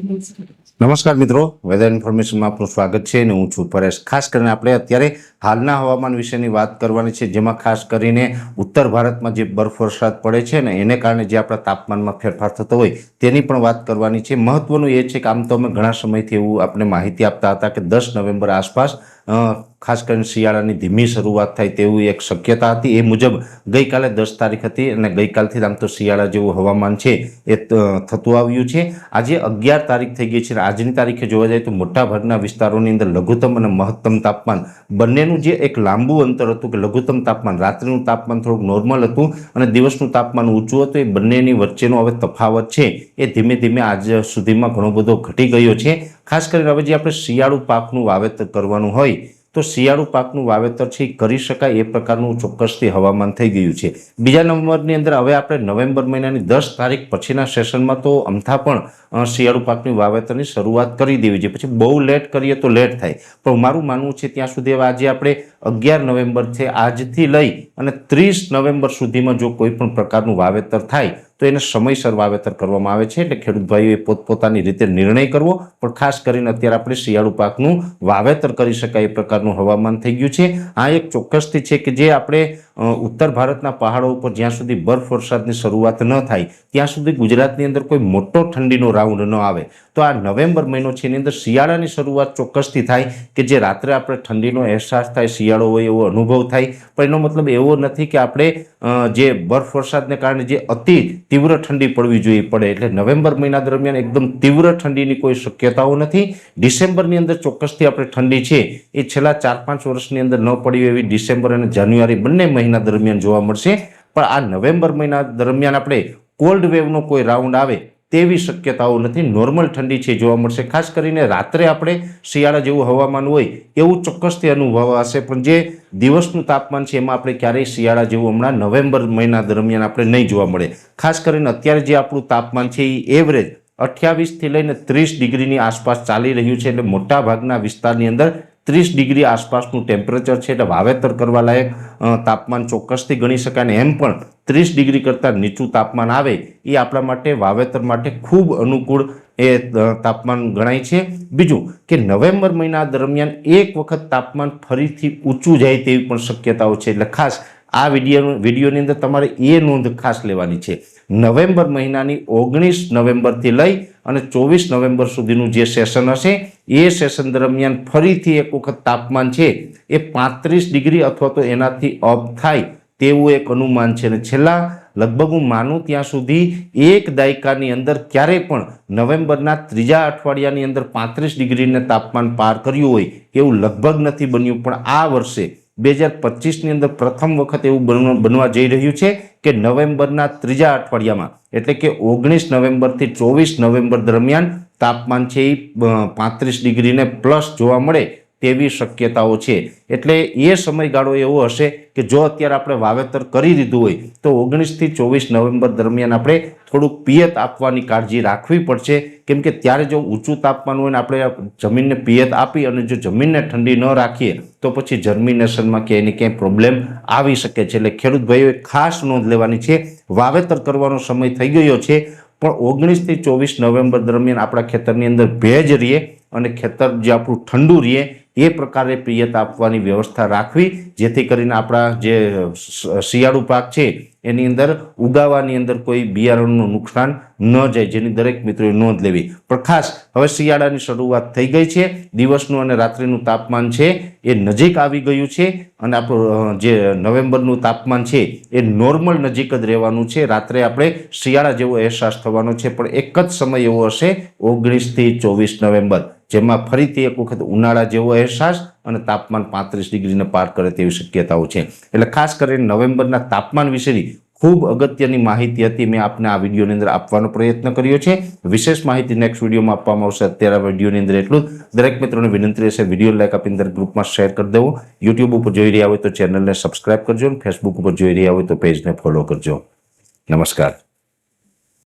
નમસ્કાર મિત્રો, વેધર ઇન્ફોર્મેશનમાં આપનું સ્વાગત છે અને હું છું પરેશ। ખાસ કરીને આપણે અત્યારે હાલના હવામાન વિશેની વાત કરવાની છે, જેમાં ખાસ કરીને ઉત્તર ભારતમાં જે બરફ વરસાદ પડે છે ને એને કારણે જે આપણા તાપમાનમાં ફેરફાર થતો હોય તેની પણ વાત કરવાની છે। મહત્વનું એ છે કે આમ તો અમે ઘણા સમયથી એવું આપણે માહિતી આપતા હતા કે 10 નવેમ્બર આસપાસ ખાસ કરીને શિયાળાની ધીમી શરૂઆત થાય તેવી એક શક્યતા હતી। એ મુજબ ગઈકાલે 10 તારીખ હતી અને ગઈકાલથી આમ તો શિયાળા જેવું હવામાન છે એ થતું આવ્યું છે। આજે 11 તારીખ થઈ ગઈ છે। આજની તારીખે જોવા જાય તો મોટાભાગના વિસ્તારોની અંદર લઘુત્તમ અને મહત્તમ તાપમાન બંનેનું જે એક લાંબુ અંતર હતું કે લઘુત્તમ તાપમાન રાત્રિનું તાપમાન થોડુંક નોર્મલ હતું અને દિવસનું તાપમાન ઊંચું હતું, એ બંનેની વચ્ચેનો હવે તફાવત છે એ ધીમે ધીમે આજ સુધીમાં ઘણો બધો ઘટી ગયો છે। ખાસ કરીને હવે જે આપણે શિયાળુ પાકનું વાવેતર કરવાનું હોય તો શિયાળુ પાકનું વાવેતર છે કરી શકાય એ પ્રકારનું ચોક્કસથી હવામાન થઈ ગયું છે। બીજા નંબરની અંદર હવે આપણે નવેમ્બર મહિનાની 10 તારીખ પછીના સેશનમાં તો અમથા પણ શિયાળુ પાકની વાવેતરની શરૂઆત કરી દેવી છે। પછી બહુ લેટ કરીએ તો લેટ થાય, પણ મારું માનવું છે ત્યાં સુધી હવે આજે આપણે 11 નવેમ્બર છે, આજથી લઈ અને 30 નવેમ્બર સુધીમાં જો કોઈ પણ પ્રકારનું વાવેતર થાય તો એને સમયસર વાવેતર કરવામાં આવે છે। એટલે ખેડૂત ભાઈઓએ પોતપોતાની રીતે નિર્ણય કરવો, પણ ખાસ કરીને અત્યારે આપણે શિયાળુ પાકનું વાવેતર કરી શકાય એ પ્રકારનું હવામાન થઈ ગયું છે। આ એક ચોક્કસથી છે કે જે આપણે ઉત્તર ભારતના પહાડો ઉપર જ્યાં સુધી બરફ વરસાદની શરૂઆત ન થાય ત્યાં સુધી ગુજરાતની અંદર કોઈ મોટો ઠંડીનો રાઉન્ડ ન આવે તો આ નવેમ્બર મહિનો છે એની અંદર શિયાળાની શરૂઆત ચોક્કસથી થાય કે જે રાત્રે આપણે ઠંડીનો અહેસાસ થાય, શિયાળો હોય એવો અનુભવ થાય। પણ એનો મતલબ એવો નથી કે આપણે જે બરફ વરસાદને કારણે જે અતિ તીવ્ર ઠંડી પડવી જોઈએ પડે। એટલે નવેમ્બર મહિના દરમિયાન એકદમ તીવ્ર ઠંડીની કોઈ શક્યતાઓ નથી। ડિસેમ્બરની અંદર ચોક્કસથી આપણે ઠંડી છે એ છેલ્લા 4-5 વર્ષની અંદર ન પડી એવી ડિસેમ્બર અને જાન્યુઆરી બંને મહિના દરમિયાન જોવા મળશે। પણ આ નવેમ્બર મહિના દરમિયાન આપણે કોલ્ડ વેવનો કોઈ રાઉન્ડ આવે તેવી શક્યતાઓ નથી। નોર્મલ ઠંડી છે જોવા મળશે। ખાસ કરીને રાત્રે આપણે શિયાળા જેવું હવામાન હોય એવું ચોક્કસથી અનુભવાશે, પણ જે દિવસનું તાપમાન છે એમાં આપણે ક્યારેય શિયાળા જેવું હમણાં નવેમ્બર મહિના દરમિયાન આપણે નહીં જોવા મળે। ખાસ કરીને અત્યારે જે આપણું તાપમાન છે એ એવરેજ 28 થી લઈને 30 ડિગ્રીની આસપાસ ચાલી રહ્યું છે। એટલે મોટા ભાગના વિસ્તારની અંદર 30 ડિગ્રી આસપાસનું ટેમ્પરેચર છે, એટલે વાવેતર કરવા લાયક તાપમાન ચોક્કસથી ગણી શકાય। અને એમ પણ 30 ડિગ્રી કરતાં નીચું તાપમાન આવે એ આપણા માટે વાવેતર માટે ખૂબ અનુકૂળ એ તાપમાન ગણાય છે। બીજું કે નવેમ્બર મહિના દરમિયાન એક વખત તાપમાન ફરીથી ઊંચું જાય તેવી પણ શક્યતાઓ છે। એટલે ખાસ આ વિડીયોની અંદર તમારે એ નોંધ ખાસ લેવાની છે, નવેમ્બર મહિનાની 19 નવેમ્બરથી લઈ અને 24 નવેમ્બર સુધીનું જે સેશન હશે એ સેશન દરમિયાન ફરીથી એક વખત તાપમાન છે એ 35 ડિગ્રી અથવા તો એનાથી અપ થાય તેવું એક અનુમાન છે। અને છેલ્લા લગભગ હું માનું ત્યાં સુધી એક દાયકાની અંદર ક્યારેય પણ નવેમ્બરના ત્રીજા અઠવાડિયાની અંદર 35 ડિગ્રીને તાપમાન પાર કર્યું હોય એવું લગભગ નથી બન્યું। પણ આ વર્ષે 2025ની અંદર પ્રથમ વખત એવું બનવા જઈ રહ્યું છે કે નવેમ્બરના ત્રીજા અઠવાડિયામાં એટલે કે 19 નવેમ્બરથી 24 નવેમ્બર દરમિયાન તાપમાન છે એ 35 ડિગ્રીને પ્લસ જોવા મળે તેવી શક્યતાઓ છે। એટલે એ સમયગાળો એવો હશે કે જો અત્યારે આપણે વાવેતર કરી દીધું હોય તો 19 થી 24 નવેમ્બર દરમિયાન આપણે થોડુંક પિયત આપવાની કાળજી રાખવી પડશે, કેમ કે ત્યારે જો ઊંચું તાપમાન હોય ને આપણે જમીનને પિયત આપી અને જો જમીનને ઠંડી ન રાખીએ તો પછી જર્મિનેશનમાં કે એની ક્યાંય પ્રોબ્લેમ આવી શકે છે। એટલે ખેડૂત ભાઈઓએ ખાસ નોંધ લેવાની છે, વાવેતર કરવાનો સમય થઈ ગયો છે પણ 19 થી 24 નવેમ્બર દરમિયાન આપણા ખેતરની અંદર ભેજ રહે અને ખેતર જે આપણું ઠંડુ રહે એ પ્રકારે પિયત આપવાની વ્યવસ્થા રાખવી, જેથી કરીને આપણા જે શિયાળુ પાક છે એની અંદર ઉગાવાની અંદર કોઈ બિયારણનું નુકસાન ન જાય, જેની દરેક મિત્રોએ નોંધ લેવી। પણ ખાસ હવે શિયાળાની શરૂઆત થઈ ગઈ છે, દિવસનું અને રાત્રિનું તાપમાન છે એ નજીક આવી ગયું છે અને આપણું જે નવેમ્બરનું તાપમાન છે એ નોર્મલ નજીક જ રહેવાનું છે। રાત્રે આપણે શિયાળા જેવો અહેસાસ થવાનો છે, પણ એક જ સમય એવો હશે 19 થી 24 નવેમ્બર જેમાં ફરીથી એક વખત ઉનાળા જેવો અહેસાસ અને તાપમાન 35 ડિગ્રીને પાર કરે તેવી શક્યતાઓ છે। એટલે ખાસ કરીને નવેમ્બરના તાપમાન વિશેની ખૂબ અગત્યની માહિતી હતી, મેં આપને આ વિડીયોની અંદર આપવાનો પ્રયત્ન કર્યો છે। વિશેષ માહિતી નેક્સ્ટ વિડીયોમાં આપવામાં આવશે। અત્યારે વિડીયોની અંદર એટલું જ। દરેક મિત્રોને વિનંતી રહેશે વિડીયો લાઈક આપીને દરેક ગ્રુપમાં શેર કરી દેવો। યુટ્યુબ ઉપર જોઈ રહ્યા હોય તો ચેનલને સબસ્ક્રાઇબ કરજો અને ફેસબુક ઉપર જોઈ રહ્યા હોય તો પેજને ફોલો કરજો। નમસ્કાર।